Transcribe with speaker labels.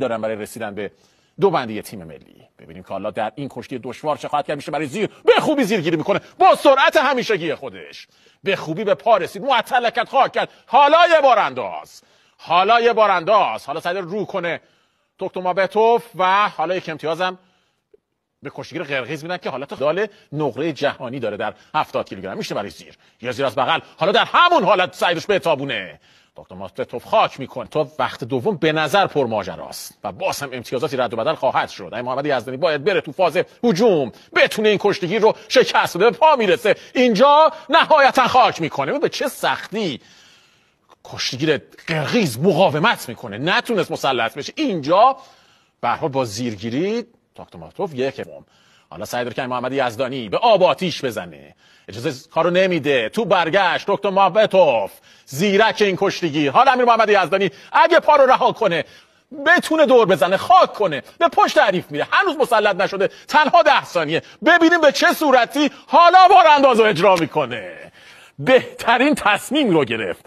Speaker 1: دارن برای رسیدن به دو بندی تیم ملی. ببینیم که حالا در این کشتی دشوار چه خواهد کرد. میشه برای زیر به خوبی زیرگیری میکنه با سرعت همیشگی خودش، به خوبی به پا رسید، معطل کرد، خاک کرد. حالا یه بار انداز، حالا سعی رو کنه توکتومابتوف و حالا یک امتیازم به کشتیگیر قرقیز میدن که حالت دال نقره جهانی داره در 70 کیلوگرم. میشه برای زیر یا زیر از بغل، حالا در همون حالت سعیش به تابونه توکتومابتوف خاک میکنه. تا وقت دوم به نظر پرماجراست و باز هم امتیازاتی رد و بدل خواهد شد. امام محمد یزدانی باید بره تو فاز هجوم، بتونه این کشتیگیر رو شکست بده. به پا میرسه، اینجا نهایتا خاک میکنه. به چه سختی کشتیگیر قرقیز مقاومت میکنه، نتونست مسلط بشه. اینجا به هر حال با زیرگیری توکتومابتوف یک بوم. حالا سعی داره که محمد یزدانی به آب آتیش بزنه، اجازه کارو نمیده. تو برگشت توکتومابتوف زیرک این کشتیگیر. حالا امیر محمد یزدانی اگه پا رو رها کنه بتونه دور بزنه، خاک کنه، به پشت حریف میره. هنوز مسلط نشده، تنها 10 ثانیه. ببینیم به چه صورتی حالا بارانداز رو اجرا میکنه. بهترین تصمیم رو گرفت.